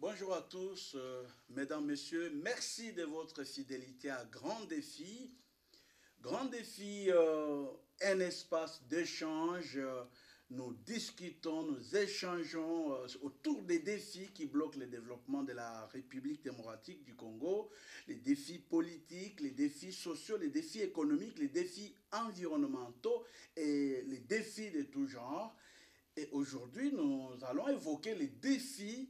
Bonjour à tous, mesdames, messieurs. Merci de votre fidélité à Grand Défi. Grand Défi, un espace d'échange. Nous discutons, nous échangeons autour des défis qui bloquent le développement de la République démocratique du Congo, les défis politiques, les défis sociaux, les défis économiques, les défis environnementaux et les défis de tout genre. Et aujourd'hui, nous allons évoquer les défis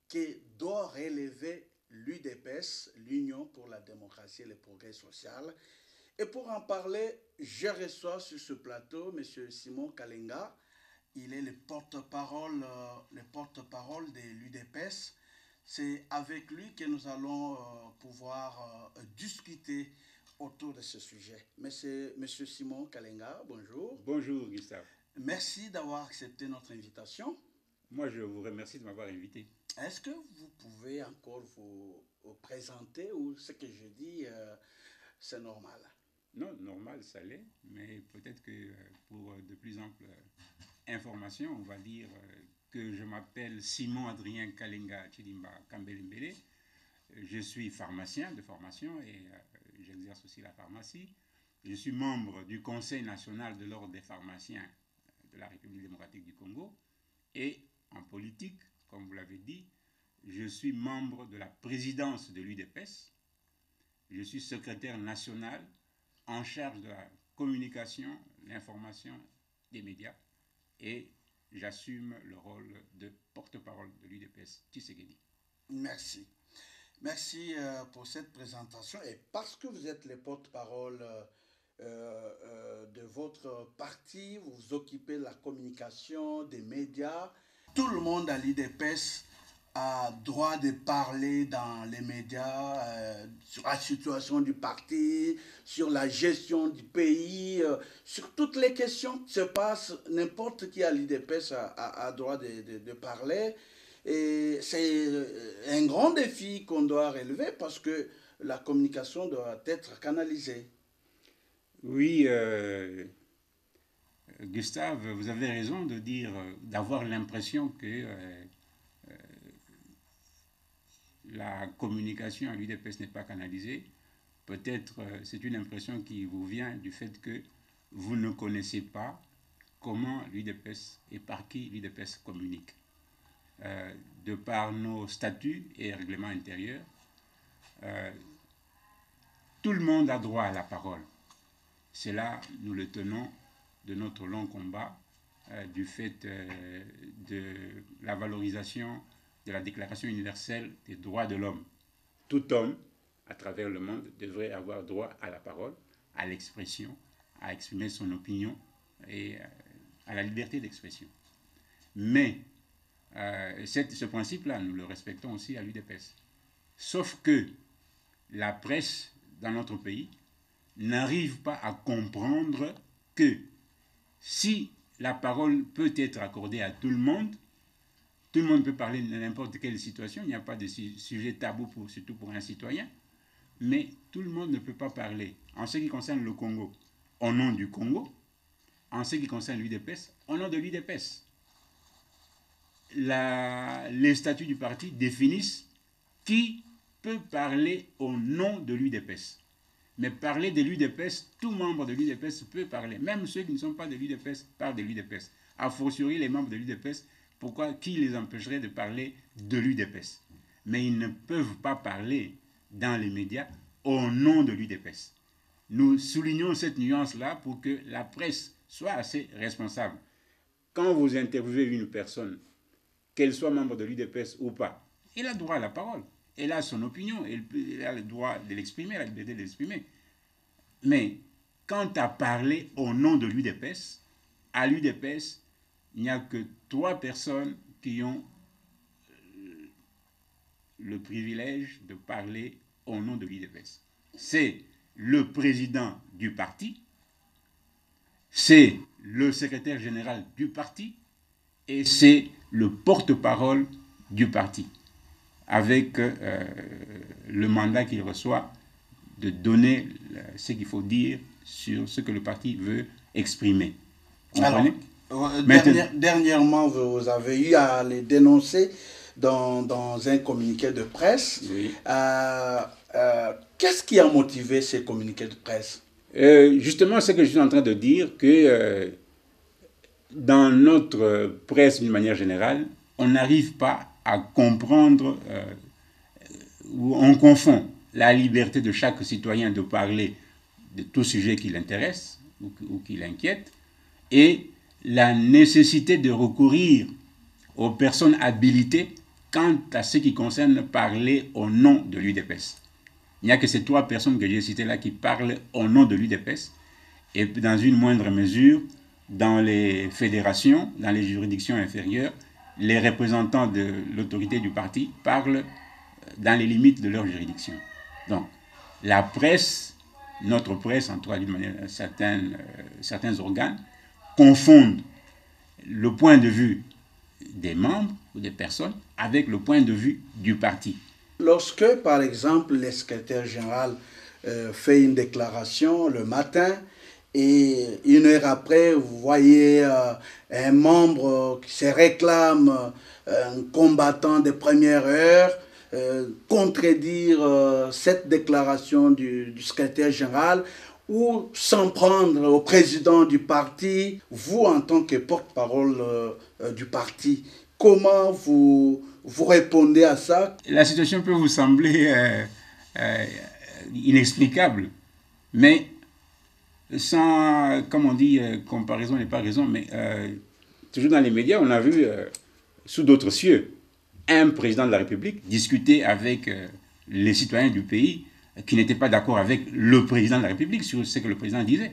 que doit relever l'UDPS, l'Union pour la démocratie et le progrès social. Et pour en parler, je reçois sur ce plateau M. Simon Kalenga. Il est le porte-parole de l'UDPS. C'est avec lui que nous allons pouvoir discuter autour de ce sujet. Monsieur Simon Kalenga, bonjour. Bonjour Gustave. Merci d'avoir accepté notre invitation. Moi, je vous remercie de m'avoir invité. Est-ce que vous pouvez encore vous présenter ou ce que je dis, c'est normal? Non, normal, ça l'est, mais peut-être que pour de plus amples informations, on va dire que je m'appelle Simon Adrien Kalenga Chidimba Kambelimbele. Je suis pharmacien de formation et j'exerce aussi la pharmacie. Je suis membre du Conseil national de l'Ordre des pharmaciens de la République démocratique du Congo et en politique, comme vous l'avez dit, je suis membre de la présidence de l'UDPS. Je suis secrétaire national en charge de la communication, l'information des médias et j'assume le rôle de porte-parole de l'UDPS Tshisekedi. Merci. Merci pour cette présentation. Et parce que vous êtes le porte-parole de votre parti, vous vous occupez de la communication, des médias, tout le monde à l'UDPS a droit de parler dans les médias sur la situation du parti, sur la gestion du pays, sur toutes les questions qui se passent. N'importe qui à l'UDPS a droit de parler. Et c'est un grand défi qu'on doit relever parce que la communication doit être canalisée. Oui, Gustave, vous avez raison de dire, d'avoir l'impression que la communication à l'UDPS n'est pas canalisée. Peut-être c'est une impression qui vous vient du fait que vous ne connaissez pas comment l'UDPS et par qui l'UDPS communique. De par nos statuts et règlements intérieurs, tout le monde a droit à la parole. C'est là, nous le tenons de notre long combat, du fait de la valorisation de la Déclaration universelle des droits de l'homme. Tout homme, à travers le monde, devrait avoir droit à la parole, à l'expression, à exprimer son opinion et à la liberté d'expression. Mais ce principe-là, nous le respectons aussi à l'UDPS. Sauf que la presse dans notre pays n'arrive pas à comprendre que si la parole peut être accordée à tout le monde peut parler de n'importe quelle situation, il n'y a pas de sujet tabou, surtout pour un citoyen, mais tout le monde ne peut pas parler, en ce qui concerne le Congo, au nom du Congo, en ce qui concerne l'UDPS, au nom de l'UDPS. Les statuts du parti définissent qui peut parler au nom de l'UDPS. Mais parler de l'UDPS, tout membre de l'UDPS peut parler. Même ceux qui ne sont pas de l'UDPS parlent de l'UDPS. A fortiori, les membres de l'UDPS, pourquoi, qui les empêcherait de parler de l'UDPS? Mais ils ne peuvent pas parler dans les médias au nom de l'UDPS. Nous soulignons cette nuance-là pour que la presse soit assez responsable. Quand vous interviewez une personne, qu'elle soit membre de l'UDPS ou pas, elle a droit à la parole. Elle a son opinion, elle a le droit de l'exprimer, la liberté de l'exprimer. Mais quant à parler au nom de l'UDPS, à l'UDPS, il n'y a que 3 personnes qui ont le privilège de parler au nom de l'UDPS. C'est le président du parti, c'est le secrétaire général du parti et c'est le porte-parole du parti, avec le mandat qu'il reçoit de donner ce qu'il faut dire sur ce que le parti veut exprimer. Comprenez? Dernièrement, vous avez eu à les dénoncer dans un communiqué de presse. Oui. Qu'est-ce qui a motivé ces communiqués de presse? Justement, c'est que je suis en train de dire que dans notre presse, d'une manière générale, on n'arrive pas à comprendre ou on confond la liberté de chaque citoyen de parler de tout sujet qui l'intéresse ou qui l'inquiète et la nécessité de recourir aux personnes habilitées quant à ce qui concerne parler au nom de l'UDPS. Il n'y a que ces 3 personnes que j'ai citées là qui parlent au nom de l'UDPS et dans une moindre mesure, dans les fédérations, dans les juridictions inférieures, les représentants de l'autorité du parti parlent dans les limites de leur juridiction. Donc, la presse, notre presse, en tout cas d'une manière, certains organes, confondent le point de vue des membres ou des personnes avec le point de vue du parti. Lorsque, par exemple, le secrétaire général fait une déclaration le matin et 1 heure après, vous voyez un membre qui se réclame, un combattant de première heure, contredire cette déclaration du secrétaire général ou s'en prendre au président du parti, vous en tant que porte-parole du parti, comment vous répondez à ça? La situation peut vous sembler inexplicable, mais sans, comme on dit, comparaison n'est pas raison, mais toujours dans les médias, on a vu, sous d'autres cieux, un président de la République discuter avec les citoyens du pays qui n'étaient pas d'accord avec le président de la République sur ce que le président disait.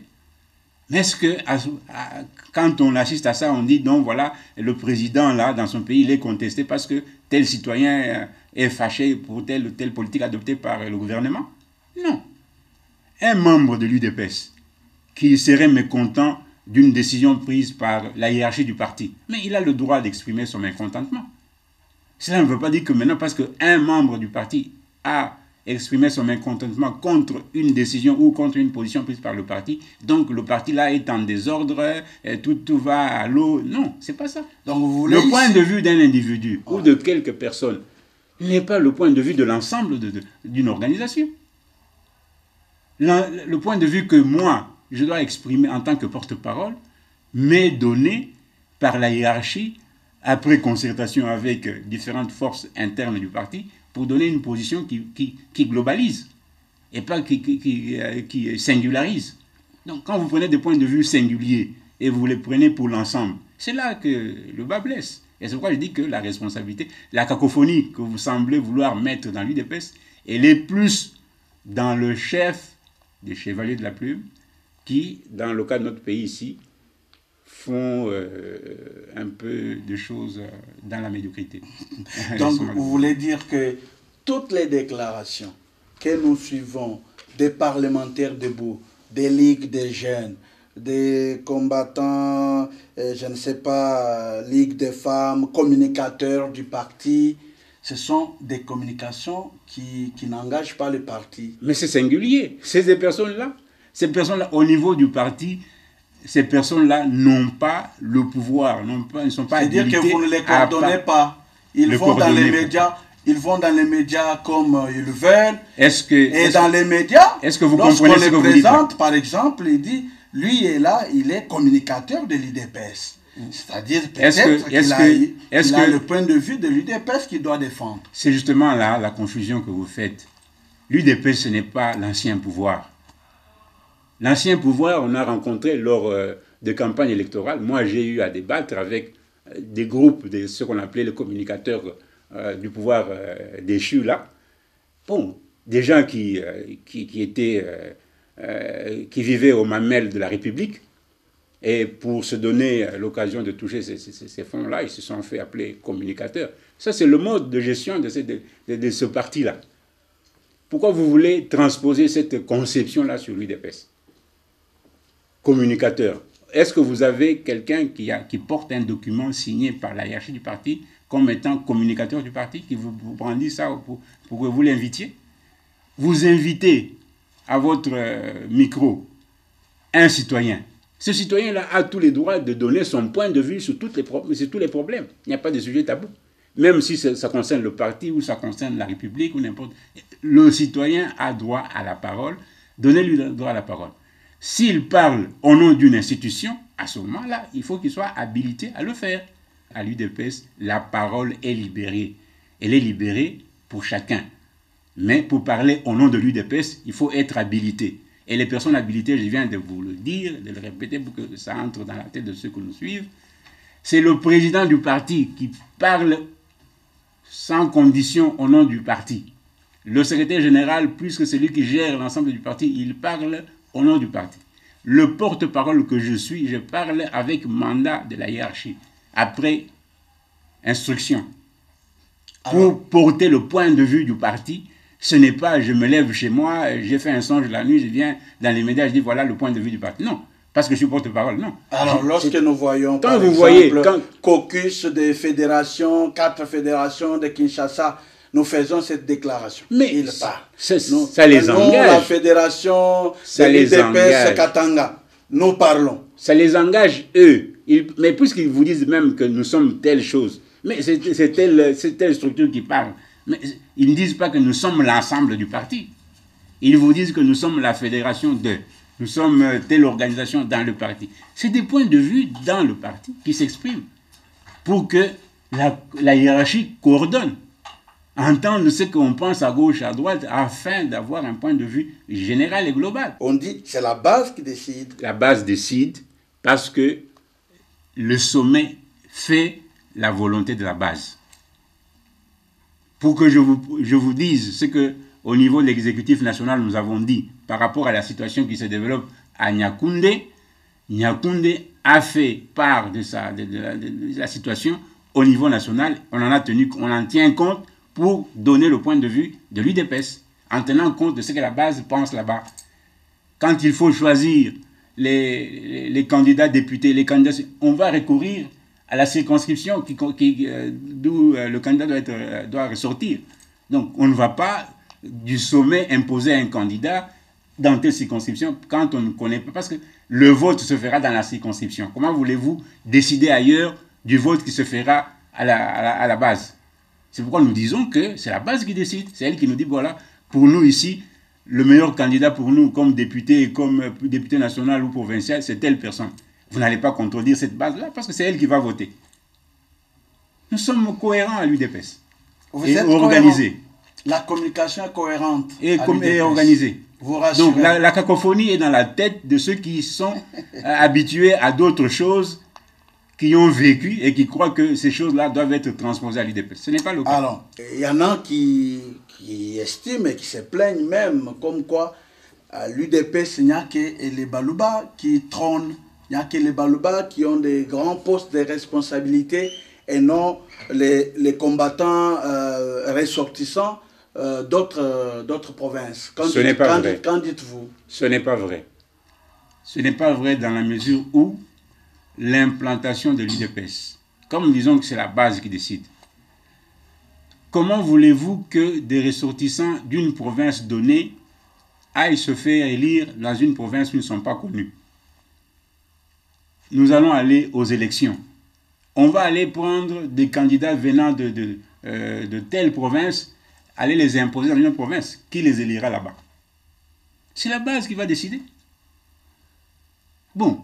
Mais est-ce que, quand on assiste à ça, on dit, donc voilà, le président, là, dans son pays, il est contesté parce que tel citoyen est fâché pour telle ou telle politique adoptée par le gouvernement? Non. Un membre de l'UDPS qui serait mécontent d'une décision prise par la hiérarchie du parti, mais il a le droit d'exprimer son mécontentement. Cela ne veut pas dire que maintenant, parce qu'un membre du parti a exprimé son mécontentement contre une décision ou contre une position prise par le parti, donc le parti là est en désordre, tout va à l'eau. Non, c'est pas ça. Donc le point de vue d'un individu ou de quelques personnes n'est pas le point de vue de l'ensemble d'une organisation. Le point de vue que moi, je dois exprimer en tant que porte-parole m'est donné par la hiérarchie après concertation avec différentes forces internes du parti, pour donner une position qui globalise et pas qui singularise. Donc quand vous prenez des points de vue singuliers et vous les prenez pour l'ensemble, c'est là que le bas blesse. Et c'est pourquoi je dis que la responsabilité, la cacophonie que vous semblez vouloir mettre dans l'UDPS, elle est plus dans le chef des chevaliers de la plume qui, dans le cas de notre pays ici, font un peu de choses dans la médiocrité. Donc, vous voulez dire que toutes les déclarations que nous suivons des parlementaires debout, des ligues des jeunes, des combattants, je ne sais pas, ligue des femmes, communicateurs du parti, ce sont des communications qui n'engagent pas le parti. Mais c'est singulier. Ces personnes-là, au niveau du parti, ces personnes-là n'ont pas le pouvoir, ne sont pas habilitées. C'est-à-dire que vous ne les coordonnez pas. Ils vont dans les médias. Ils vont dans les médias comme ils veulent. Dans les médias, lorsqu'on les présente, par exemple, il dit, lui est là, il est communicateur de l'UDPS. C'est-à-dire peut-être qu'il a le point de vue de l'UDPS qu'il doit défendre. C'est justement là la confusion que vous faites. L'UDPS, ce n'est pas l'ancien pouvoir. L'ancien pouvoir, on a rencontré lors de campagnes électorales. Moi, j'ai eu à débattre avec des groupes de ce qu'on appelait les communicateurs du pouvoir déchu, là. Bon, des gens qui vivaient aux mamelles de la République. Et pour se donner l'occasion de toucher ces fonds-là, ils se sont fait appeler communicateurs. Ça, c'est le mode de gestion de ce parti-là. Pourquoi vous voulez transposer cette conception-là sur l'UDPS? Communicateur. est-ce que vous avez quelqu'un qui porte un document signé par la hiérarchie du parti comme étant communicateur du parti, qui vous brandit ça pour que vous l'invitiez? Vous invitez à votre micro un citoyen. Ce citoyen-là a tous les droits de donner son point de vue sur tous les problèmes. Il n'y a pas de sujet tabou. Même si ça concerne le parti ou ça concerne la République ou n'importe. Le citoyen a droit à la parole. Donnez-lui le droit à la parole. S'il parle au nom d'une institution, à ce moment-là, il faut qu'il soit habilité à le faire. À l'UDPS, la parole est libérée. Elle est libérée pour chacun. Mais pour parler au nom de l'UDPS, il faut être habilité. Et les personnes habilitées, je viens de vous le dire, de le répéter pour que ça entre dans la tête de ceux qui nous suivent, c'est le président du parti qui parle sans condition au nom du parti. Le secrétaire général, plus que celui qui gère l'ensemble du parti, il parle au nom du parti. Le porte-parole que je suis, je parle avec mandat de la hiérarchie, après instruction, pour porter le point de vue du parti. Ce n'est pas je me lève chez moi, j'ai fait un songe la nuit, je viens dans les médias, je dis voilà le point de vue du parti. Non, parce que je suis porte-parole, non. Alors, lorsque nous voyons, quand par vous exemple, voyez, caucus des fédérations, 4 fédérations de Kinshasa, nous faisons cette déclaration. Mais il parle. Ça les engage. La fédération de l'UDPS Katanga, nous parlons. Ça les engage, eux. Mais puisqu'ils vous disent même que nous sommes telle chose, mais c'est telle structure qui parle. Mais ils ne disent pas que nous sommes l'ensemble du parti. Ils vous disent que nous sommes la fédération de, nous sommes telle organisation dans le parti. C'est des points de vue dans le parti qui s'expriment pour que la hiérarchie coordonne, entendre ce qu'on pense à gauche, à droite, afin d'avoir un point de vue général et global. On dit que c'est la base qui décide. La base décide parce que le sommet fait la volonté de la base. Pour que je vous dise ce que, au niveau de l'exécutif national, nous avons dit par rapport à la situation qui se développe à Niakoundé, Niakoundé a fait part de la situation au niveau national. On en tient compte pour donner le point de vue de l'UDPS, en tenant compte de ce que la base pense là-bas. Quand il faut choisir les candidats députés, on va recourir à la circonscription d'où le candidat doit ressortir. Donc, on ne va pas du sommet imposer un candidat dans telle circonscription quand on ne connaît pas, parce que le vote se fera dans la circonscription. Comment voulez-vous décider ailleurs du vote qui se fera à la base? C'est pourquoi nous disons que c'est la base qui décide. C'est elle qui nous dit, voilà, pour nous ici, le meilleur candidat pour nous comme député national ou provincial, c'est telle personne. Vous n'allez pas contredire cette base-là parce que c'est elle qui va voter. Nous sommes cohérents à l'UDPS. Vous êtes organisés. La communication est cohérente. Et organisée. Vous rassurez. Donc la cacophonie est dans la tête de ceux qui sont habitués à d'autres choses, qui ont vécu et qui croient que ces choses-là doivent être transposées à l'UDPS. Ce n'est pas le cas. Alors, il y en a qui estiment et qui se plaignent même comme quoi l'UDPS, il n'y a que les Baluba qui trônent. Il n'y a que les Baluba qui ont des grands postes de responsabilité et non les combattants ressortissants d'autres provinces. Ce n'est pas vrai. Qu'en dites-vous? Ce n'est pas vrai. Ce n'est pas vrai dans la mesure où l'implantation de l'UDPS, comme disons que c'est la base qui décide, comment voulez-vous que des ressortissants d'une province donnée aillent se faire élire dans une province où ils ne sont pas connus? Nous allons aller aux élections. On va aller prendre des candidats venant de telle province, aller les imposer dans une province. Qui les élira là-bas? C'est la base qui va décider. Bon,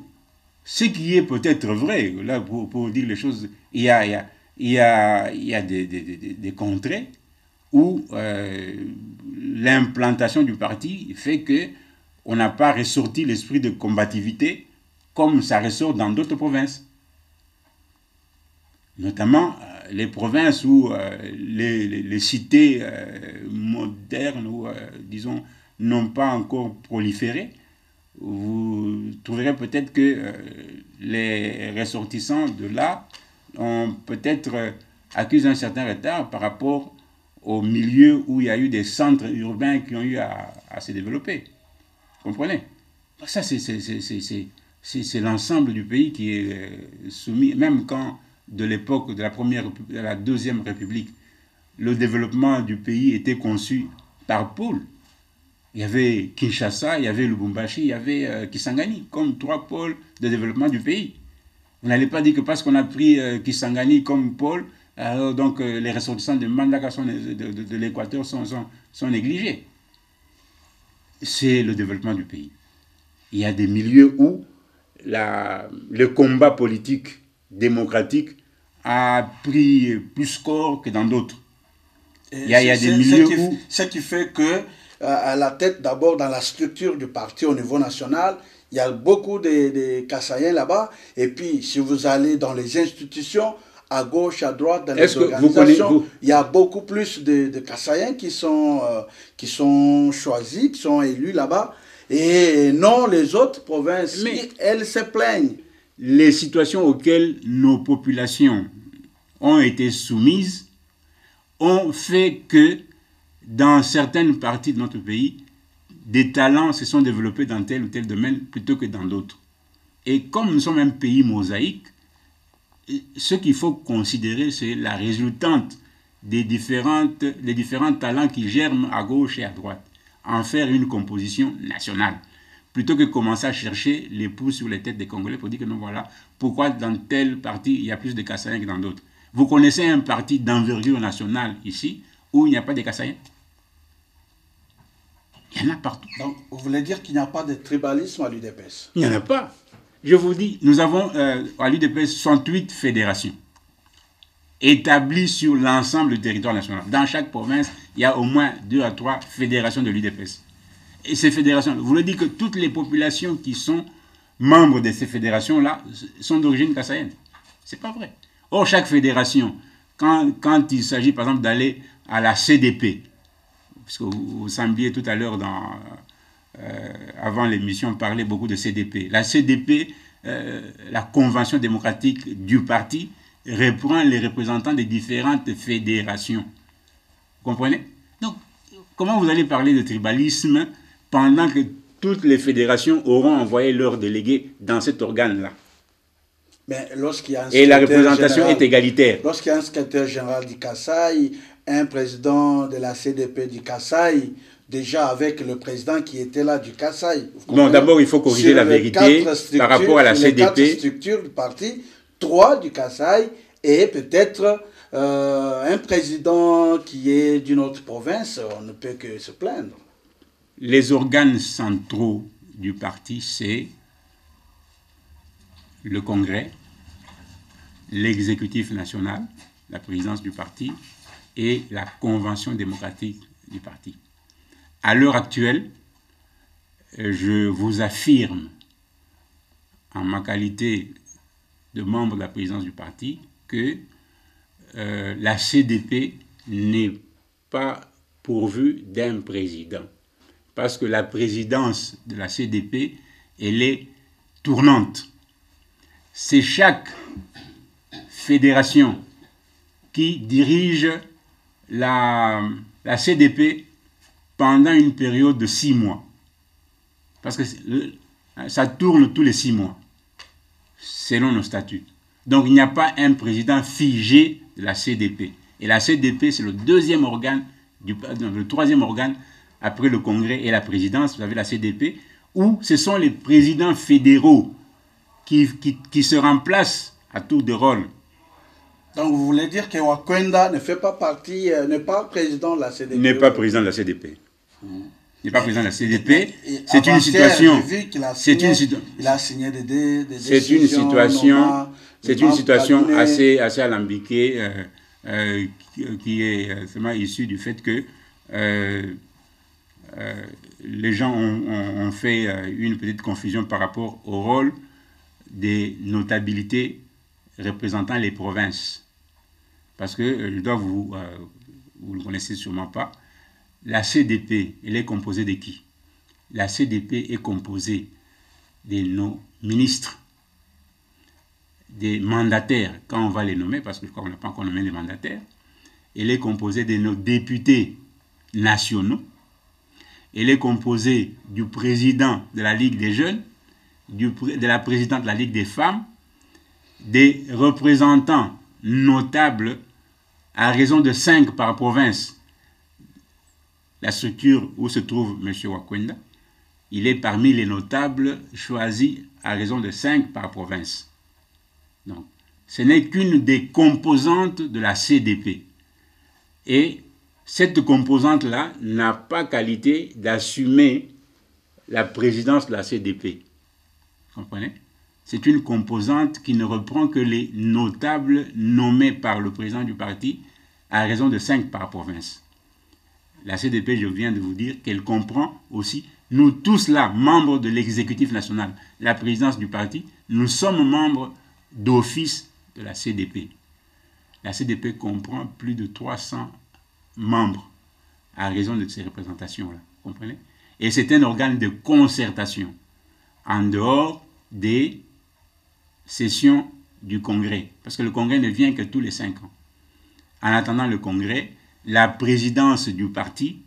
ce qui est peut-être vrai, là pour dire les choses, il y a des contrées où l'implantation du parti fait qu'on n'a pas ressorti l'esprit de combativité comme ça ressort dans d'autres provinces. Notamment les provinces où les cités modernes, ou disons, n'ont pas encore proliféré. Vous trouverez peut-être que les ressortissants de là ont peut-être accusé un certain retard par rapport au milieu où il y a eu des centres urbains qui ont eu à se développer. Vous comprenez? Ça, C'est l'ensemble du pays qui est soumis, même quand de l'époque de la deuxième République, le développement du pays était conçu par pôles. Il y avait Kinshasa, il y avait Lubumbashi, il y avait Kisangani, comme 3 pôles de développement du pays. Vous n'allez pas dire que parce qu'on a pris Kisangani comme pôle, alors donc les ressortissants de Mandaka de l'Équateur sont négligés. C'est le développement du pays. Il y a des milieux où le combat politique démocratique a pris plus corps que dans d'autres. Il y a des milieux où... Ce qui fait que, à la tête d'abord dans la structure du parti au niveau national, il y a beaucoup de Kassaïens là-bas. Et puis, si vous allez dans les institutions, à gauche, à droite, dans les organisations, il y a beaucoup plus de Kassaïens qui sont choisis, qui sont élus là-bas. Et non, les autres provinces, mais elles se plaignent. Les situations auxquelles nos populations ont été soumises ont fait que dans certaines parties de notre pays, des talents se sont développés dans tel ou tel domaine plutôt que dans d'autres. Et comme nous sommes un pays mosaïque, ce qu'il faut considérer, c'est la résultante des différents talents qui germent à gauche et à droite, en faire une composition nationale, plutôt que commencer à chercher les pouces sur les têtes des Congolais pour dire que non, voilà, pourquoi dans telle partie il y a plus de Kassaïens que dans d'autres. Vous connaissez un parti d'envergure nationale ici, où il n'y a pas de Kassaïens? Il y en a partout. Donc, vous voulez dire qu'il n'y a pas de tribalisme à l'UDPS? Il n'y en a pas. Je vous dis, nous avons à l'UDPS 68 fédérations établies sur l'ensemble du territoire national. Dans chaque province, il y a au moins 2 à 3 fédérations de l'UDPS. Et ces fédérations, vous voulez dire que toutes les populations qui sont membres de ces fédérations-là sont d'origine kassaïenne? Ce n'est pas vrai. Or, chaque fédération, quand il s'agit par exemple d'aller à la CDP, parce que vous sembliez tout à l'heure avant l'émission parler beaucoup de CDP. La CDP, la Convention démocratique du parti, reprend les représentants des différentes fédérations. Vous comprenez? Donc, comment vous allez parler de tribalisme pendant que toutes les fédérations auront envoyé leurs délégués dans cet organe-là? Mais lorsqu'il y a et la représentation est égalitaire. Lorsqu'il y a un secrétaire général du Kasaï, un président de la CDP du Kasaï, déjà avec le président qui était là du Kasaï. Bon, d'abord, il faut corriger la vérité par rapport à la CDP. Les 4 structures du parti, 3 du Kasaï et peut-être un président qui est d'une autre province, on ne peut que se plaindre. Les organes centraux du parti, c'est le Congrès, l'exécutif national, la présidence du parti et la Convention démocratique du parti. À l'heure actuelle, je vous affirme, en ma qualité de membre de la présidence du parti, que la CDP n'est pas pourvue d'un président. Parce que la présidence de la CDP, elle est tournante. C'est chaque fédération qui dirige la CDP pendant une période de 6 mois. Parce que ça tourne tous les 6 mois, selon nos statuts. Donc il n'y a pas un président figé de la CDP. Et la CDP, c'est le deuxième organe, le troisième organe, après le Congrès et la présidence, vous avez la CDP, où ce sont les présidents fédéraux qui se remplacent à tour de rôle. Donc vous voulez dire que Wakwenda ne fait pas partie, n'est pas président de la CDP? N'est pas président de la CDP. N'est pas président de la CDP. C'est une situation. Il a signé des décisions. C'est une situation assez alambiquée qui est seulement issue du fait que les gens ont fait une petite confusion par rapport au rôle des notabilités représentant les provinces. Parce que, je dois vous ne le connaissez sûrement pas, la CDP, elle est composée de qui? La CDP est composée de nos ministres, des mandataires, quand on va les nommer, parce que je crois qu'on n'a pas encore nommé les mandataires. Elle est composée de nos députés nationaux. Elle est composée du président de la Ligue des jeunes, de la présidente de la Ligue des femmes, des représentants notables à raison de 5 par province. La structure où se trouve M. Wakwenda, il est parmi les notables choisis à raison de 5 par province. Donc, ce n'est qu'une des composantes de la CDP. Et cette composante-là n'a pas qualité d'assumer la présidence de la CDP. Vous comprenez? C'est une composante qui ne reprend que les notables nommés par le président du parti à raison de 5 par province. La CDP, je viens de vous dire qu'elle comprend aussi, nous tous là, membres de l'exécutif national, la présidence du parti, nous sommes membres d'office de la CDP. La CDP comprend plus de 300 membres à raison de ces représentations-là. Vous comprenez? Et c'est un organe de concertation en dehors des sessions du Congrès. Parce que le Congrès ne vient que tous les 5 ans. En attendant le Congrès, la présidence du parti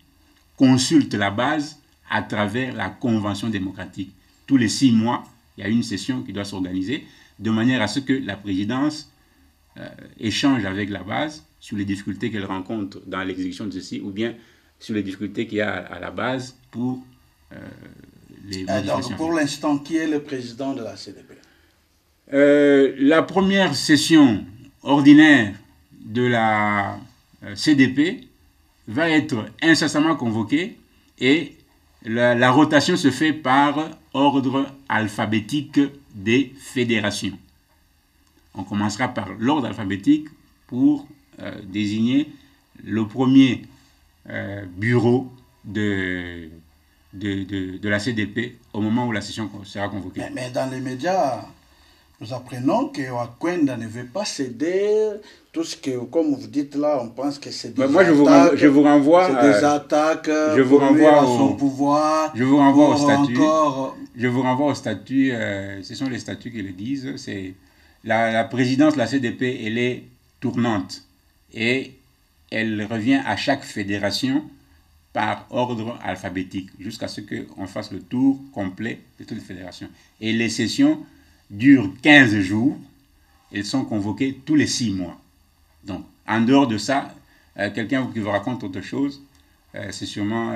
consulte la base à travers la Convention démocratique. Tous les 6 mois, il y a une session qui doit s'organiser de manière à ce que la présidence échange avec la base sur les difficultés qu'elle rencontre dans l'exécution de ceci ou bien sur les difficultés qu'il y a à la base pour les modifications. Donc, pour l'instant, qui est le président de la CDP? La première session ordinaire de la CDP va être incessamment convoquée et la rotation se fait par ordre alphabétique des fédérations. On commencera par l'ordre alphabétique pour désigner le premier bureau de la CDP au moment où la session sera convoquée. Mais dans les médias, nous apprenons que Wakwenda ne veut pas céder. Tout ce que, comme vous dites là, on pense que c'est des attaques. Moi, je vous renvoie des attaques je vous renvoie à son pouvoir. Je vous renvoie au statut. Je vous renvoie au statut. Ce sont les statuts qui le disent. C'est la présidence de la CDP, elle est tournante et elle revient à chaque fédération par ordre alphabétique jusqu'à ce qu'on fasse le tour complet de toutes les fédérations. Et les sessions durent 15 jours. Elles sont convoquées tous les 6 mois. Donc, en dehors de ça, quelqu'un qui vous raconte autre chose, c'est sûrement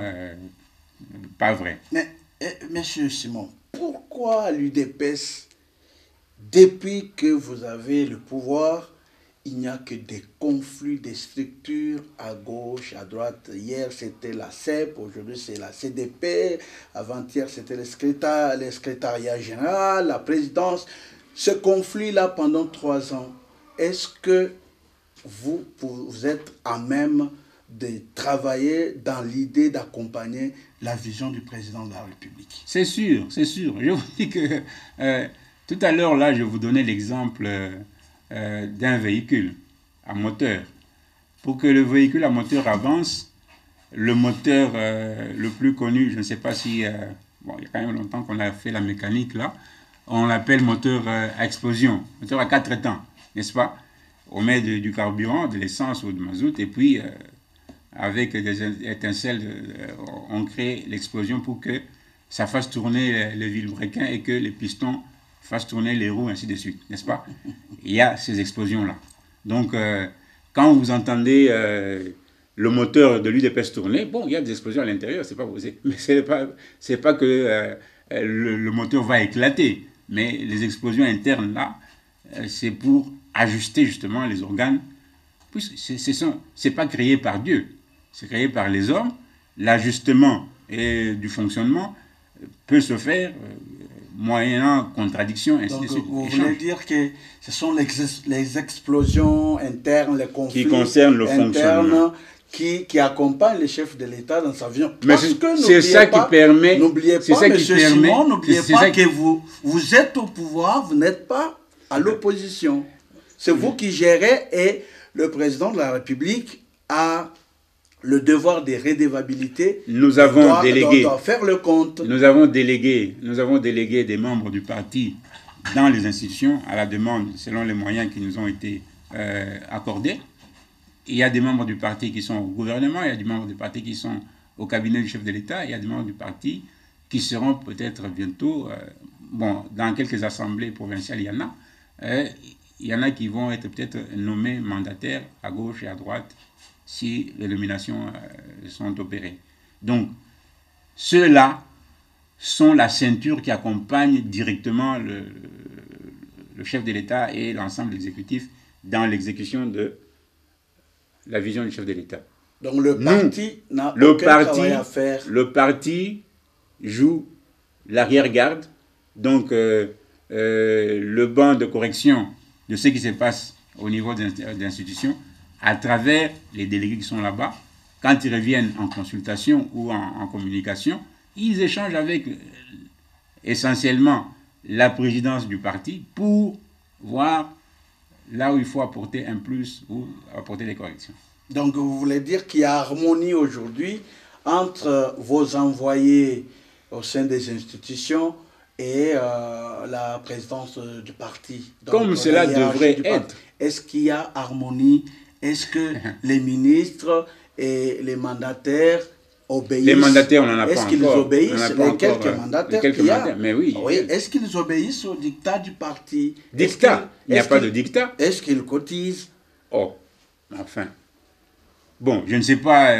pas vrai. Mais, monsieur Simon, pourquoi l'UDPS, depuis que vous avez le pouvoir, il n'y a que des conflits, des structures à gauche, à droite? Hier, c'était la CEP, aujourd'hui, c'est la CDP. Avant-hier, c'était le secrétariat général, la présidence. Ce conflit-là, pendant 3 ans, est-ce que vous êtes à même de travailler dans l'idée d'accompagner la vision du président de la République? C'est sûr, c'est sûr. Je vous dis que tout à l'heure, là, je vous donnais l'exemple d'un véhicule à moteur. Pour que le véhicule à moteur avance, le moteur le plus connu, je ne sais pas si... bon, il y a quand même longtemps qu'on a fait la mécanique là, on l'appelle moteur à explosion, moteur à 4 temps, n'est-ce pas? On met du carburant, de l'essence ou du mazout, et puis avec des étincelles, on crée l'explosion pour que ça fasse tourner le vilebrequin et que les pistons fassent tourner les roues, ainsi de suite, n'est-ce pas? Il y a ces explosions-là. Donc, quand vous entendez le moteur de l'UDPS tourner, bon, il y a des explosions à l'intérieur, c'est pas posé. Mais c'est pas que le moteur va éclater. Mais les explosions internes, là, c'est pour ajuster justement les organes. C'est pas créé par Dieu, c'est créé par les hommes. L'ajustement du fonctionnement peut se faire moyennant contradiction, ainsi de suite. Vous voulez dire que ce sont les explosions internes, les conflits qui concernent le fonctionnement, qui accompagnent le chef de l'État dans sa vision. Mais c'est ça qui permet... N'oubliez pas, M. Simon, n'oubliez pas que vous êtes au pouvoir, vous n'êtes pas à l'opposition. C'est vous qui gérez et le président de la République a le devoir de redevabilité. Nous avons délégué... doit faire le compte. Nous avons délégué des membres du parti dans les institutions à la demande, selon les moyens qui nous ont été accordés. Il y a des membres du parti qui sont au gouvernement, il y a des membres du parti qui sont au cabinet du chef de l'État, il y a des membres du parti qui seront peut-être bientôt bon, dans quelques assemblées provinciales, il y en a qui vont être peut-être nommés mandataires à gauche et à droite si les nominations sont opérées. Donc, ceux-là sont la ceinture qui accompagne directement le chef de l'État et l'ensemble de l'exécutif dans l'exécution de la vision du chef de l'État. Donc le parti n'a aucun travail à faire. Le parti joue l'arrière-garde, donc le banc de correction de ce qui se passe au niveau des institutions à travers les délégués qui sont là-bas. Quand ils reviennent en consultation ou en communication, ils échangent avec essentiellement la présidence du parti pour voir là où il faut apporter un plus ou apporter des corrections. Donc vous voulez dire qu'il y a harmonie aujourd'hui entre vos envoyés au sein des institutions et la présidence du parti. Donc, comme cela devrait être. Est-ce qu'il y a harmonie? Est-ce que les ministres et les mandataires obéissent? Les mandataires, on n'en a pas encore. Est-ce qu'ils obéissent? Les quelques mandataires qu'il y a. Mais oui. Oui. Est-ce qu'ils obéissent au dictat du parti? Dictat? Il n'y a pas de dictat. Est-ce qu'ils cotisent? Oh, enfin. Bon, je ne sais pas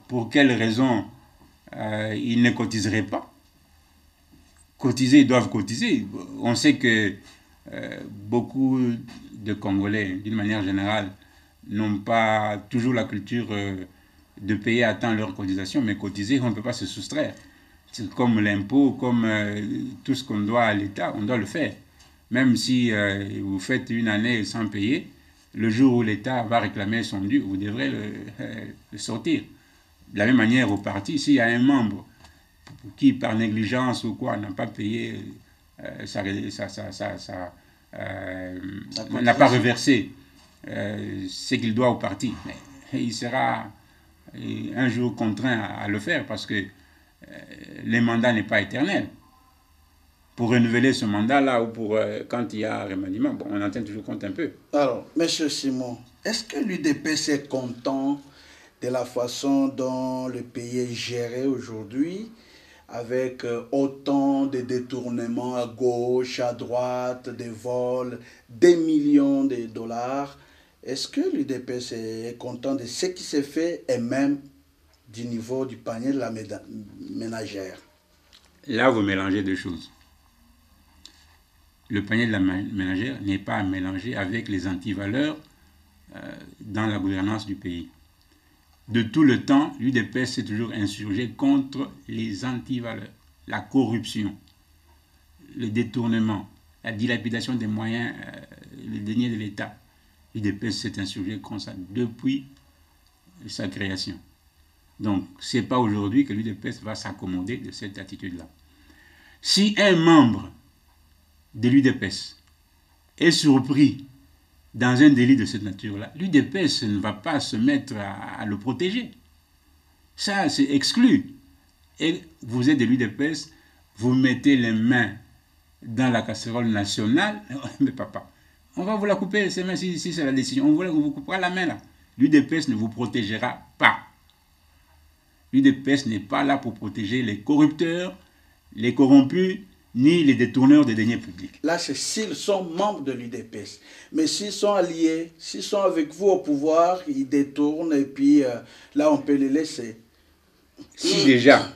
pour quelle raison ils ne cotiseraient pas. Cotiser, ils doivent cotiser. On sait que beaucoup de Congolais, d'une manière générale, n'ont pas toujours la culture de payer à temps leur cotisation, mais cotiser, on ne peut pas se soustraire. C'est comme l'impôt, comme tout ce qu'on doit à l'État, on doit le faire. Même si vous faites une année sans payer, le jour où l'État va réclamer son dû, vous devrez le sortir. De la même manière, au parti, s'il y a un membre qui, par négligence ou quoi, n'a pas payé, n'a pas reversé ce qu'il doit au parti, mais il sera un jour contraint à le faire parce que le mandat n'est pas éternel. Pour renouveler ce mandat-là ou pour quand il y a un remaniement, bon, on en tient toujours compte un peu. Alors, M. Simon, est-ce que l'UDPS est content de la façon dont le pays est géré aujourd'hui, avec autant de détournements à gauche, à droite, des vols, des millions de dollars? Est-ce que l'UDPS est content de ce qui s'est fait et même du niveau du panier de la ménagère? Là, vous mélangez deux choses. Le panier de la ménagère n'est pas à mélanger avec les antivaleurs dans la gouvernance du pays. De tout le temps, l'UDPS s'est toujours insurgé contre les antivaleurs, la corruption, le détournement, la dilapidation des moyens, les deniers de l'État. L'UDPS s'est insurgé contre ça depuis sa création. Donc, ce n'est pas aujourd'hui que l'UDPS va s'accommoder de cette attitude-là. Si un membre de l'UDPS est surpris dans un délit de cette nature-là, l'UDPS ne va pas se mettre à le protéger. Ça, c'est exclu. Et vous êtes de l'UDPS, vous mettez les mains dans la casserole nationale, mais papa, on va vous la couper, ces mains, si c'est la décision, on vous coupera la main là. L'UDPS ne vous protégera pas. L'UDPS n'est pas là pour protéger les corrupteurs, les corrompus, ni les détourneurs des deniers publics. Là, c'est s'ils sont membres de l'UDPS. Mais s'ils sont alliés, s'ils sont avec vous au pouvoir, ils détournent et puis là, on peut les laisser. Si déjà,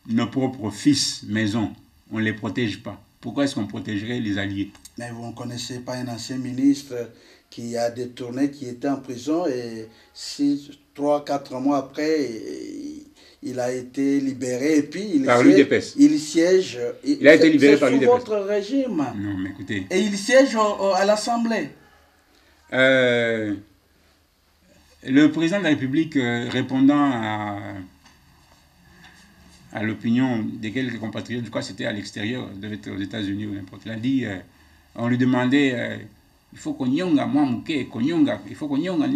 nos propres fils, maison, on ne les protège pas, pourquoi est-ce qu'on protégerait les alliés? Mais vous ne connaissez pas un ancien ministre qui a détourné, qui était en prison et 3-4 mois après, il a été libéré et puis il siège. Il a été libéré par l'UDPS. C'est votre régime. Non, mais écoutez. Et il siège à l'Assemblée. Le président de la République, répondant à l'opinion de quelques compatriotes, je crois que c'était à l'extérieur, devait être aux États-Unis ou n'importe, il a dit, on lui demandait, il faut qu'on yonga, moi, il faut qu'on yonga,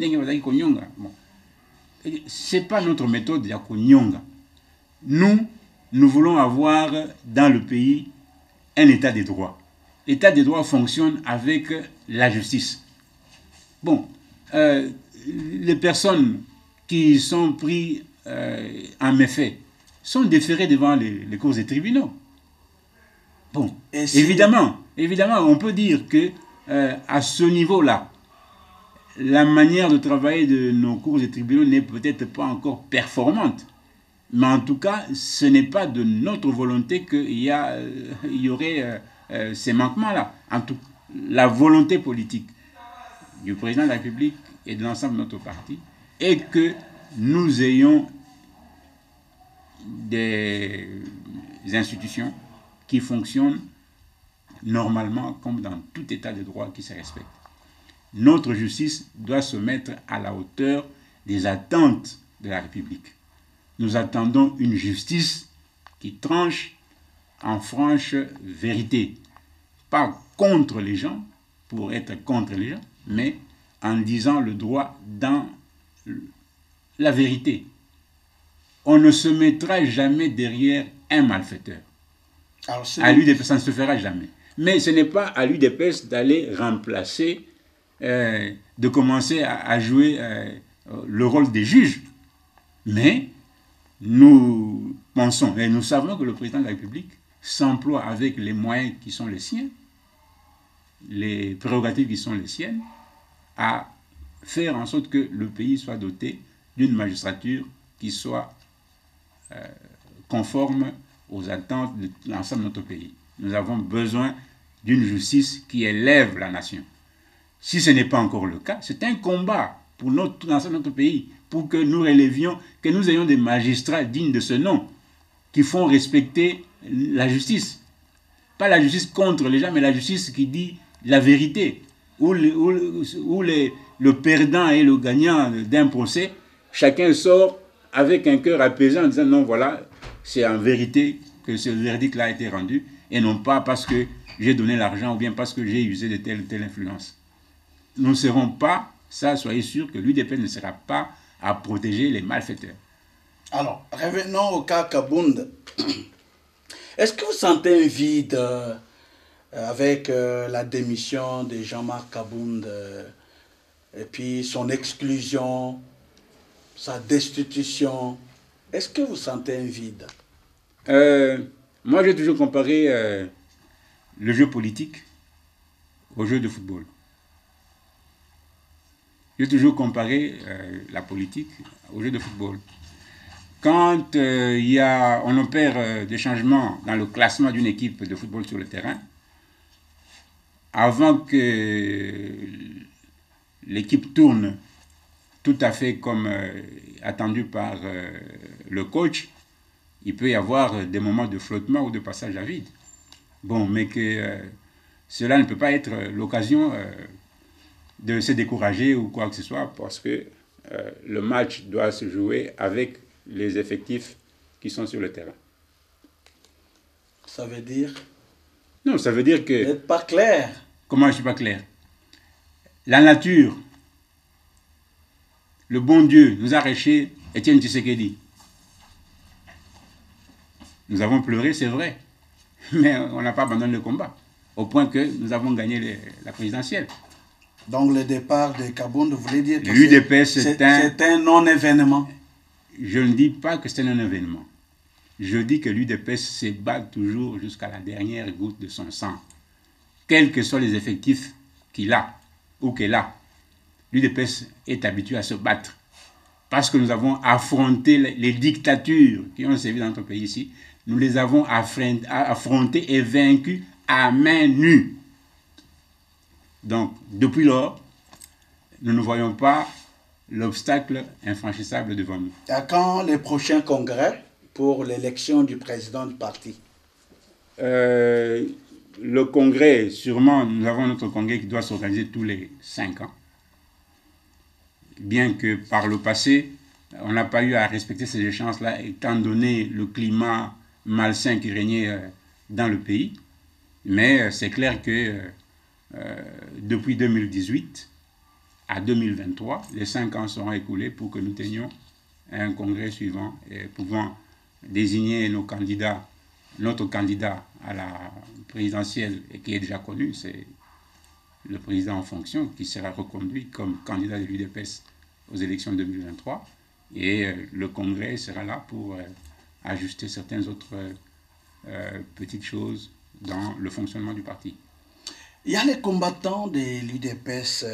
bon. Ce n'est pas notre méthode de Konyonga. Nous voulons avoir dans le pays un état de droit. L'état de droit fonctionne avec la justice. Bon, les personnes qui sont prises en méfait sont déférées devant les cours des tribunaux. Bon, Et si... évidemment, on peut dire que à ce niveau-là, la manière de travailler de nos cours et tribunaux n'est peut-être pas encore performante. Mais en tout cas, ce n'est pas de notre volonté qu'il y aurait ces manquements-là. La volonté politique du président de la République et de l'ensemble de notre parti est que nous ayons des institutions qui fonctionnent normalement comme dans tout état de droit qui se respecte. Notre justice doit se mettre à la hauteur des attentes de la République. Nous attendons une justice qui tranche en franche vérité. Pas contre les gens, pour être contre les gens, mais en disant le droit dans la vérité. On ne se mettra jamais derrière un malfaiteur. Alors, à l'UDPS, ça ne se fera jamais. Mais ce n'est pas à l'UDPS d'aller remplacer, de commencer à jouer le rôle des juges. Mais nous pensons et nous savons que le président de la République s'emploie avec les moyens qui sont les siens, les prérogatives qui sont les siennes, à faire en sorte que le pays soit doté d'une magistrature qui soit conforme aux attentes de l'ensemble de notre pays. Nous avons besoin d'une justice qui élève la nation. Si ce n'est pas encore le cas, c'est un combat pour l'ensemble de notre pays, pour que nous rélévions, que nous ayons des magistrats dignes de ce nom, qui font respecter la justice. Pas la justice contre les gens, mais la justice qui dit la vérité, où le perdant et le gagnant d'un procès, chacun sort avec un cœur apaisé en disant non, voilà, c'est en vérité que ce verdict-là a été rendu, et non pas parce que j'ai donné l'argent ou bien parce que j'ai usé de telle ou telle influence. Nous ne serons pas, ça soyez sûr que l'UDPS ne sera pas à protéger les malfaiteurs. Alors, revenons au cas Kabound. Est-ce que vous sentez un vide avec la démission de Jean-Marc Kabound et puis son exclusion, sa destitution? Est-ce que vous sentez un vide? Moi, j'ai toujours comparé le jeu politique au jeu de football. J'ai toujours comparé la politique au jeu de football. Quand on opère des changements dans le classement d'une équipe de football sur le terrain, avant que l'équipe tourne tout à fait comme attendu par le coach, il peut y avoir des moments de flottement ou de passage à vide. Bon, mais que cela ne peut pas être l'occasion de se décourager ou quoi que ce soit, parce que le match doit se jouer avec les effectifs qui sont sur le terrain. Ça veut dire? Non, ça veut dire que... Vous n'êtes pas clair. Comment je ne suis pas clair? La nature, le bon Dieu nous a arraché Étienne Tshisekedi. Nous avons pleuré, c'est vrai, mais on n'a pas abandonné le combat, au point que nous avons gagné la présidentielle. Donc le départ de Kabound, vous voulez dire que l'UDPS, c'est un non-événement? Je ne dis pas que c'est un non-événement. Je dis que l'UDPS se bat toujours jusqu'à la dernière goutte de son sang. Quels que soient les effectifs qu'il a ou qu'elle a, l'UDPS est habitué à se battre. Parce que nous avons affronté les dictatures qui ont servi dans notre pays ici, nous les avons affrontées et vaincues à main nue. Donc, depuis lors, nous ne voyons pas l'obstacle infranchissable devant nous. À quand les prochains congrès pour l'élection du président du parti? Le congrès, sûrement, nous avons notre congrès qui doit s'organiser tous les 5 ans. Bien que par le passé, on n'a pas eu à respecter ces échéances-là, étant donné le climat malsain qui régnait dans le pays. Mais c'est clair que depuis 2018 à 2023, les 5 ans seront écoulés pour que nous tenions un congrès suivant et pouvant désigner notre candidat à la présidentielle, et qui est déjà connu, c'est le président en fonction qui sera reconduit comme candidat de l'UDPS aux élections 2023. Et le congrès sera là pour ajuster certaines autres petites choses dans le fonctionnement du parti. Il y a les combattants de l'UDPS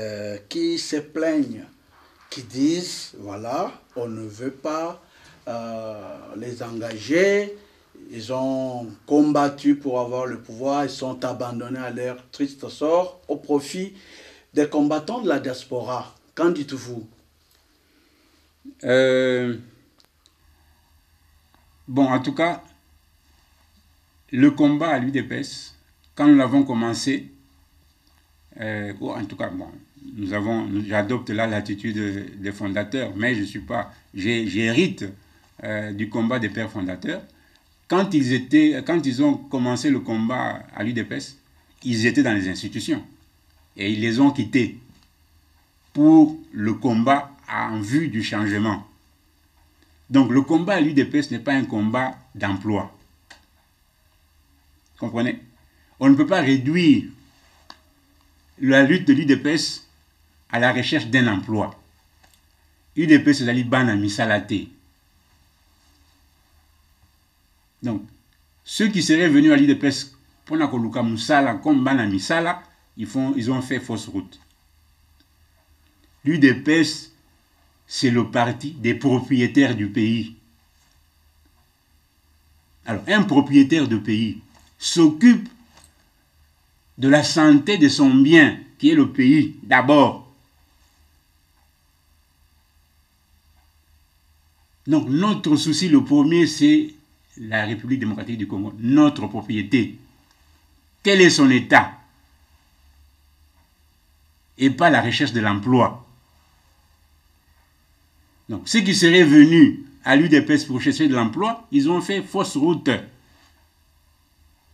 qui se plaignent, qui disent, voilà, on ne veut pas les engager, ils ont combattu pour avoir le pouvoir, ils sont abandonnés à leur triste sort au profit des combattants de la diaspora. Qu'en dites-vous? Bon, en tout cas, le combat à l'UDPS, quand nous l'avons commencé, en tout cas, bon, j'adopte là l'attitude des fondateurs, mais je suis pas, j'hérite du combat des pères fondateurs. Quand ils ont commencé le combat à l'UDPS, ils étaient dans les institutions et ils les ont quittés pour le combat en vue du changement. Donc le combat à l'UDPS n'est pas un combat d'emploi. Comprenez? On ne peut pas réduire la lutte de l'UDPS à la recherche d'un emploi. UDPS c'est l'Alibana Misalate. Donc, ceux qui seraient venus à l'UDPS pour Nakoluka Musala comme Bana Misala, ils ont fait fausse route. L'UDPS, c'est le parti des propriétaires du pays. Alors, un propriétaire de pays s'occupe de la santé de son bien, qui est le pays, d'abord. Donc, notre souci, le premier, c'est la République démocratique du Congo, notre propriété. Quel est son état? Et pas la recherche de l'emploi. Donc, ceux qui seraient venus à l'UDPS pour chercher de l'emploi, ils ont fait fausse route.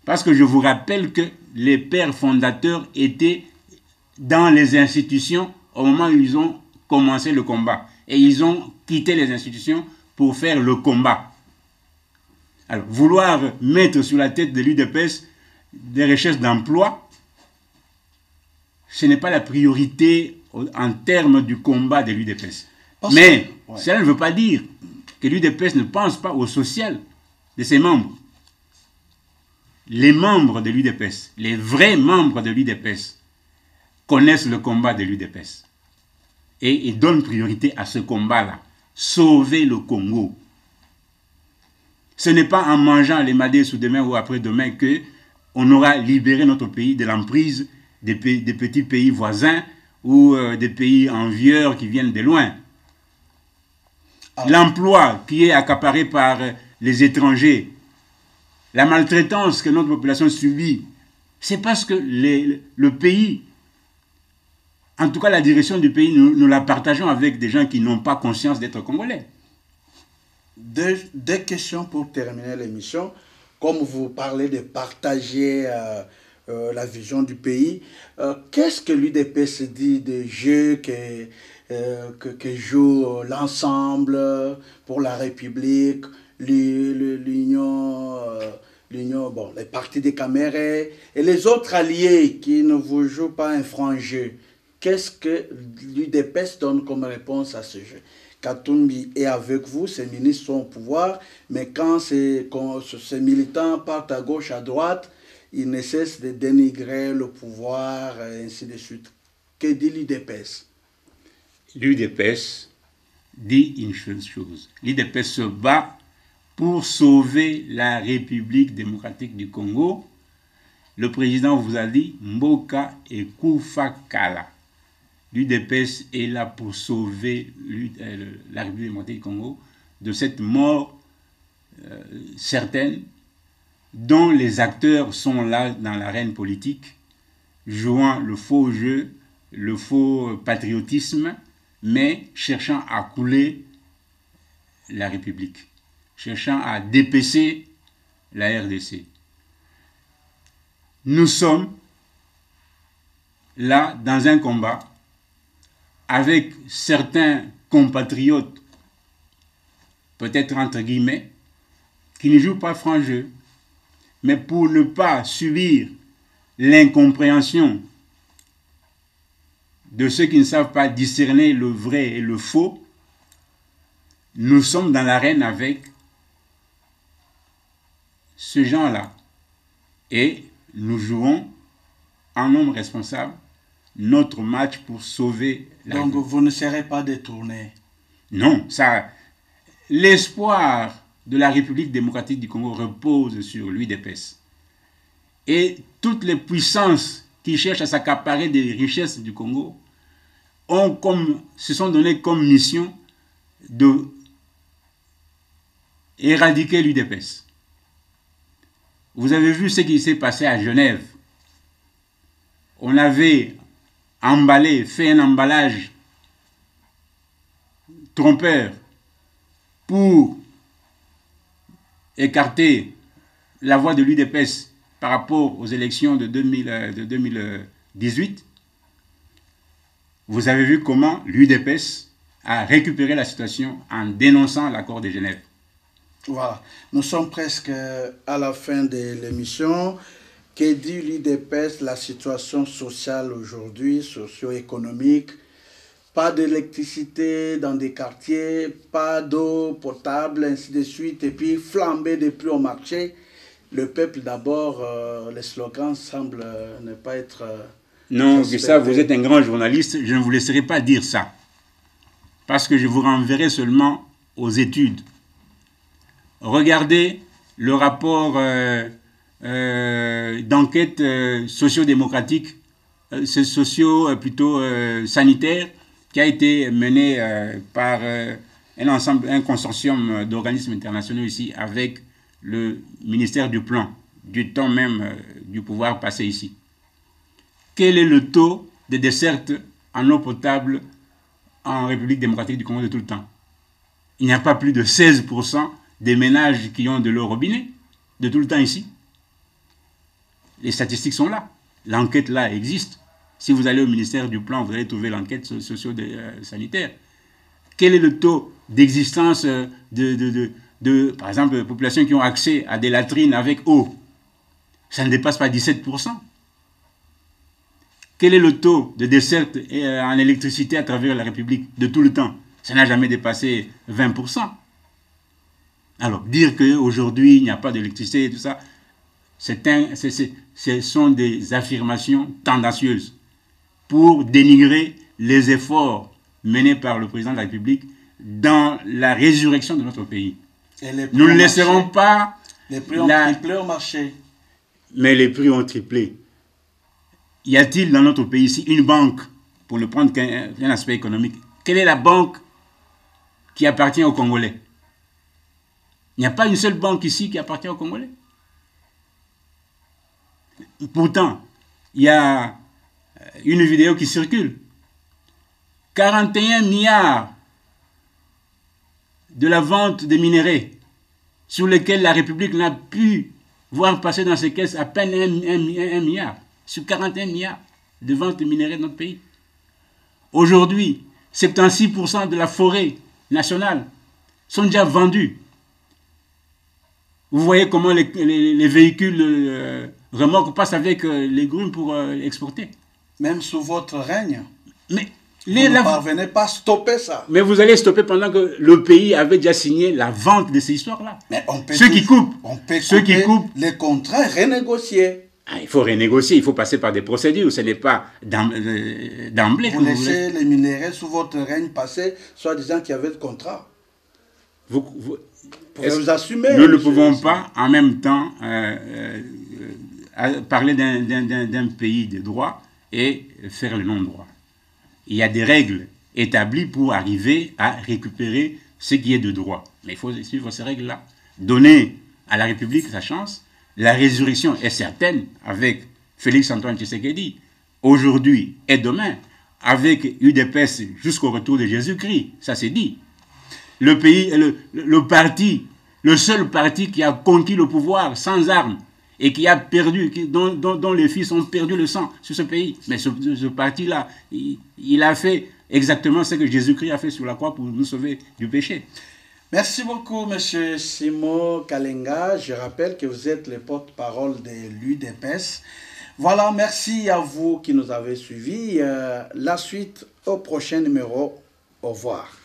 Parce que je vous rappelle que les pères fondateurs étaient dans les institutions au moment où ils ont commencé le combat. Et ils ont quitté les institutions pour faire le combat. Alors, vouloir mettre sur la tête de l'UDPS des recherches d'emploi, ce n'est pas la priorité en termes du combat de l'UDPS. Mais cela ne veut pas dire que l'UDPS ne pense pas au social de ses membres. Les membres de l'UDPS, les vrais membres de l'UDPS, connaissent le combat de l'UDPS. Et ils donnent priorité à ce combat-là. Sauver le Congo. Ce n'est pas en mangeant les madés sous demain ou après-demain qu'on aura libéré notre pays de l'emprise des petits pays voisins ou des pays envieurs qui viennent de loin. L'emploi qui est accaparé par les étrangers, la maltraitance que notre population subit, c'est parce que le pays, en tout cas la direction du pays, nous la partageons avec des gens qui n'ont pas conscience d'être congolais. Deux questions pour terminer l'émission. Comme vous parlez de partager la vision du pays, qu'est-ce que l'UDPS dit des jeux que joue l'ensemble pour la République, l'Union, bon, les partis des Camérés et les autres alliés qui ne vous jouent pas un franc jeu? Qu'est-ce que l'UDPS donne comme réponse à ce jeu? Katumbi est avec vous, ses ministres sont au pouvoir, mais quand ces militants partent à gauche, à droite, ils ne cessent de dénigrer le pouvoir, et ainsi de suite. Que dit l'UDPS? L'UDPS dit une chose. L'UDPS se bat pour sauver la République démocratique du Congo. Le président vous a dit Mboka et Koufakala. L'UDPS est là pour sauver la République démocratique du Congo de cette mort certaine dont les acteurs sont là dans l'arène politique, jouant le faux jeu, le faux patriotisme, mais cherchant à couler la République, cherchant à dépecer la RDC. Nous sommes là dans un combat avec certains compatriotes, peut-être entre guillemets, qui ne jouent pas franc jeu, mais pour ne pas subir l'incompréhension de ceux qui ne savent pas discerner le vrai et le faux, nous sommes dans l'arène avec ce genre-là. Et nous jouons en homme responsable notre match pour sauver la Donc vous ne serez pas détourné? Non, ça, l'espoir de la République démocratique du Congo repose sur l'UDPS. Et toutes les puissances qui cherchent à s'accaparer des richesses du Congo se sont données comme mission de éradiquer l'UDPS. Vous avez vu ce qui s'est passé à Genève. On avait fait un emballage trompeur pour écarter la voix de l'UDPS par rapport aux élections de 2018. Vous avez vu comment l'UDPS a récupéré la situation en dénonçant l'accord de Genève. Voilà, nous sommes presque à la fin de l'émission. Que dit l'UDPS, la situation sociale aujourd'hui, socio-économique? Pas d'électricité dans des quartiers, pas d'eau potable, ainsi de suite, et puis flamber des prix au marché. Le peuple d'abord, les slogans semblent ne pas être... non, Gustave, vous êtes un grand journaliste, je ne vous laisserai pas dire ça. Parce que je vous renverrai seulement aux études. Regardez le rapport d'enquête socio-démocratique, sanitaire, qui a été mené par un consortium d'organismes internationaux ici, avec le ministère du Plan, du temps même du pouvoir passé ici. Quel est le taux de desserte en eau potable en République démocratique du Congo de tout le temps? Il n'y a pas plus de 16% des ménages qui ont de l'eau robinet de tout le temps ici. Les statistiques sont là. L'enquête là existe. Si vous allez au ministère du Plan, vous allez trouver l'enquête socio-sanitaire. Quel est le taux d'existence par exemple, de populations qui ont accès à des latrines avec eau? Ça ne dépasse pas 17%. Quel est le taux de desserte en électricité à travers la République de tout le temps? Ça n'a jamais dépassé 20%. Alors, dire qu'aujourd'hui, il n'y a pas d'électricité et tout ça, ce sont des affirmations tendancieuses pour dénigrer les efforts menés par le président de la République dans la résurrection de notre pays. Nous ne laisserons pas... Les prix ont triplé au marché. Mais les prix ont triplé. Y a-t-il dans notre pays ici une banque, pour ne prendre qu'un aspect économique, quelle est la banque qui appartient aux Congolais? Il n'y a pas une seule banque ici qui appartient aux Congolais. Pourtant, il y a une vidéo qui circule. 41 milliards de la vente des minéraux sur lesquels la République n'a pu voir passer dans ses caisses à peine un milliard. Sur 41 milliards de ventes de minéraux de notre pays. Aujourd'hui, 76% de la forêt nationale sont déjà vendus. Vous voyez comment les véhicules remorques passent avec les grumes pour exporter. Même sous votre règne, mais vous ne parvenez pas à stopper ça. Mais vous allez stopper pendant que le pays avait déjà signé la vente de ces histoires-là. Mais on peut ceux qui coupent les contrats, renégocier. Ah, il faut renégocier, il faut passer par des procédures. Ce n'est pas d'emblée. Vous laissez les minéraux sous votre règne passer, soi-disant qu'il y avait de contrat. Vous assumez. Nous ne pouvons pas en même temps parler d'un pays de droit et faire le non-droit. Il y a des règles établies pour arriver à récupérer ce qui est de droit. Mais il faut suivre ces règles-là. Donner à la République sa chance. La résurrection est certaine avec Félix-Antoine Tshisekedi, aujourd'hui et demain, avec UDPS jusqu'au retour de Jésus-Christ. Ça c'est dit. Le pays, le seul parti qui a conquis le pouvoir sans armes et qui a perdu, dont les fils ont perdu le sang sur ce pays. Mais ce parti-là, il a fait exactement ce que Jésus-Christ a fait sur la croix pour nous sauver du péché. Merci beaucoup, M. Simon Kalenga. Je rappelle que vous êtes le porte-parole de l'UDPS. Voilà, merci à vous qui nous avez suivis. La suite au prochain numéro. Au revoir.